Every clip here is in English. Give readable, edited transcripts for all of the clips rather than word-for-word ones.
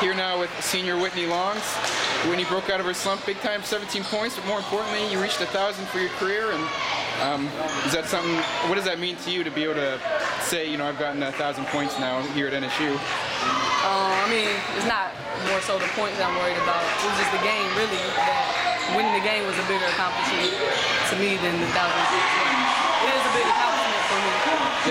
Here now with senior Whitney Long. Whitney broke out of her slump big time, 17 points, but more importantly, you reached 1,000 for your career. And is that something? What does that mean to you to be able to say, you know, I've gotten 1,000 points now here at NSU? I mean, it's not more so the points I'm worried about. It was just the game, really. That winning the game was a bigger accomplishment to me than the 1,000 points. It is a big accomplishment for me.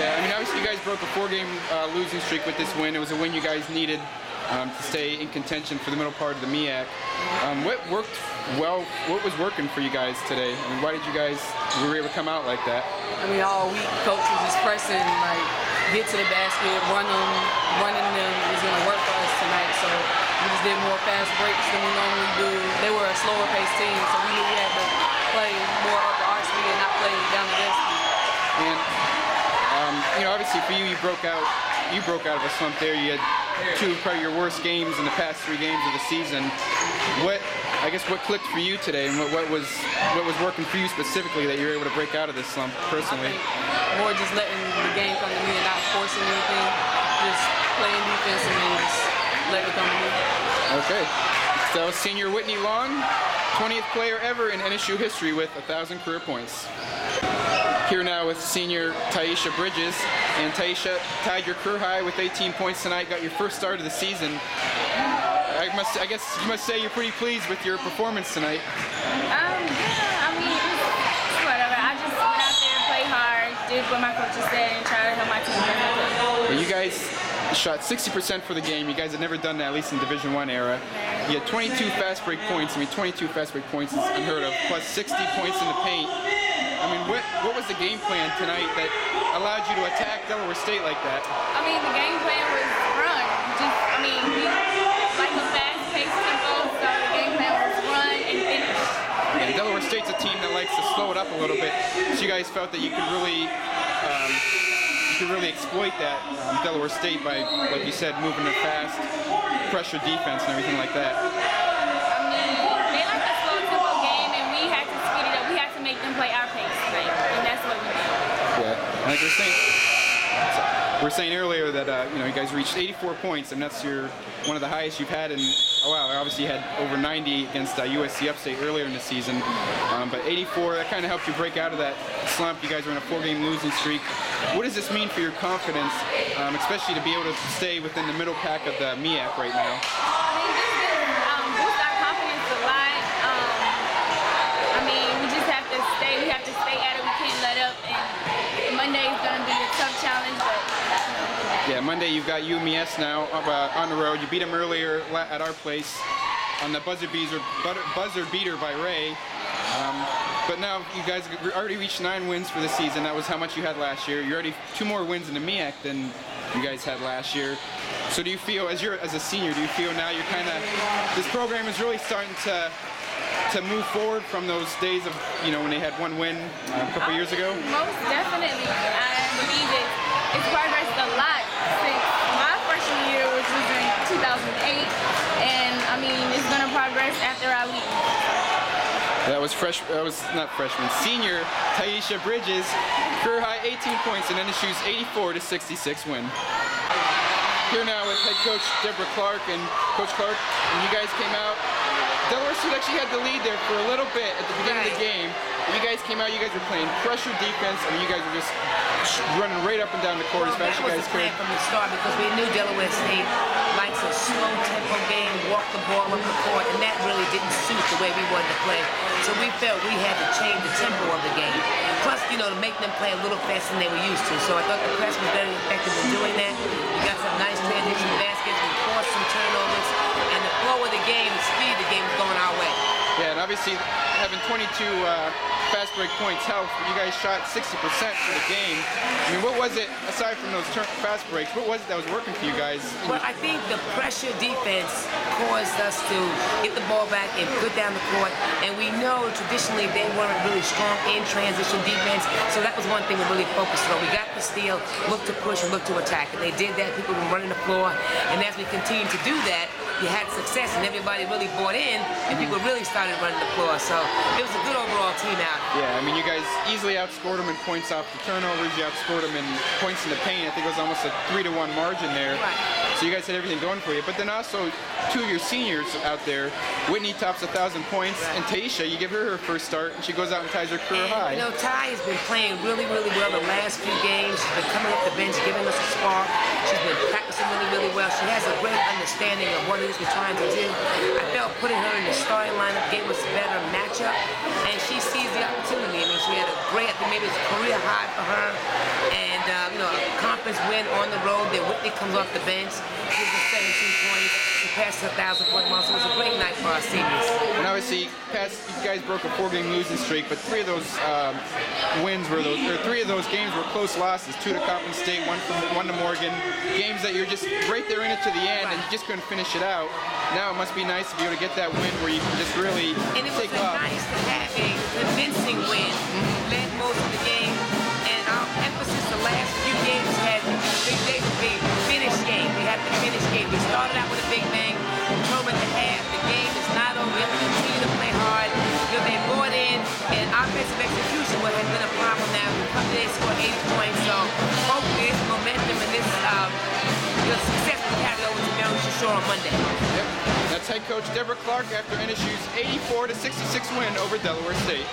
Yeah, I mean, obviously you guys broke a 4-game losing streak with this win. It was a win you guys needed to stay in contention for the middle part of the MEAC. What worked well? What was working for you guys today? I mean, why did you guys were able to come out like that? I mean, all week coach was just pressing, like get to the basket, running them is going to work for us tonight. So we just did more fast breaks than we normally do. They were a slower paced team, so we knew we had to play more up our speed and not play down the their speed. And you know, obviously for you, you broke out of a slump there. You had two of probably your worst games in the past 3 games of the season. What clicked for you today, and what was working for you specifically that you were able to break out of this slump personally? I think more just letting the game come to me and not forcing anything, just playing defense and then just letting it come to me. Okay, so senior Whitney Long, 20th player ever in NSU history with 1,000 career points. Here now with senior Tyisha Bridges, and Tyisha tied your career high with 18 points tonight, got your first start of the season. I guess you must say you're pretty pleased with your performance tonight. Yeah, I mean, it's whatever. I just went out there, played hard, did what my coaches said, and tried to help my team win. You guys shot 60% for the game. You guys had never done that, at least in Division I era. You had 22 fast break points. I mean, 22 fast break points is unheard of, plus 60 points in the paint. I mean, what was the game plan tonight that allowed you to attack Delaware State like that? I mean, the game plan was run. We like a fast-paced tempo, so the game plan was run and finish. And Delaware State's a team that likes to slow it up a little bit. So you guys felt that you could really exploit that Delaware State by, like you said, moving it fast, pressure defense, and everything like that. They like a slow tempo game, and we had to speed it up. We had to make them play our pace tonight, and that's what we did. Yeah, like we're saying earlier that you know, you guys reached 84 points, and that's one of the highest you've had in a while. Obviously, you had over 90 against USC Upstate earlier in the season, but 84, that kind of helped you break out of that slump. You guys were in a 4-game losing streak. What does this mean for your confidence, especially to be able to stay within the middle pack of the MEAC right now? I mean, this boosts our confidence a lot. I mean, we just have to stay. We have to stay at it. We can't let up. And Monday is going to be a tough challenge, but. Yeah, Monday you've got UMES now on the road. You beat them earlier at our place on the buzzer beater by Ray. But now you guys already reached 9 wins for the season. That was how much you had last year. You're already 2 more wins in the MEAC than you guys had last year. So do you feel, as a senior, do you feel now you're kind of, this program is really starting to move forward from those days of, you know, when they had 1 win a couple years ago? Most definitely. I believe it's progressed a lot since my freshman year, which was in 2008. And I mean, it's going to progress after I leave. That was not freshman. Senior Tyisha Bridges, career high 18 points in NSU's 84-66 win. Here now with head coach Debra Clark, and Coach Clark, when you guys came out, Delaware State actually had the lead there for a little bit at the beginning of the game. When you guys came out, you guys were playing pressure defense. I mean, you guys were just running right up and down the court as fast as you guys could. That was the plan from the start, because we knew Delaware State likes a slow tempo game, walk the ball up the court, and that really didn't suit the way we wanted to play. So we felt we had to change the tempo of the game. Plus, you know, to make them play a little faster than they were used to. So I thought the press was very effective in doing that. We got some nice transition baskets, we forced some turnovers, and the flow of the game, the speed of the game was going our way. Yeah, and obviously having 22 fast break points helped. You guys shot 60% for the game. I mean, what was it, aside from those fast breaks, what was it that was working for you guys? Well, I think the pressure defense caused us to get the ball back and put down the court. And we know traditionally they weren't really strong in transition defense. So that was one thing we really focused on. We got the steal, looked to push, and looked to attack. And they did that. People were running the floor. And as we continued to do that, you had success, and everybody really bought in, and people really started running the floor. So it was a good overall team out. Yeah, I mean, you guys easily outscored them in points off the turnovers. You outscored them in points in the paint. I think it was almost a 3-to-1 margin there. Right. So you guys had everything going for you. But then also, two of your seniors out there, Whitney tops 1,000 points, and Tyisha, you give her first start, and she goes out and ties her career high. You know, Ty has been playing really, really well the last few games. She's been coming off the bench, giving us a spark. She's been practicing really, really well. She has a great understanding of what it is we're trying to do. I felt putting her in the starting lineup gave us a better matchup, and she sees the opportunity. I mean, she had a great, I think maybe it's a career high for her, and you know, a conference win on the road. Then Whitney comes off the bench, gives us 17 points, she passes 1,000-point mark. So it was a great night for our seniors. And obviously, you guys broke a 4-game losing streak, but 3 of those wins were those, or 3 of those games were close losses. 2 to Coppin State, 1 to Morgan. Games that you're just right there in it to the end, and you just couldn't finish it out. Now it must be nice to be able to get that win where you can just really take off. And it was nice to have a convincing win. Led most of the game, and our emphasis the last few games had big finish game. We had the finish game. We started out with a big bang. We told them at the half, the game is not over. We have to continue to play hard. You know, they brought in, and offensive execution would have been a problem now. We come today, score 80 points. So hopefully this momentum and this success will carry over to Maryland Shore on Monday. Yep. That's head coach Debra Clark after NSU's 84-66 win over Delaware State.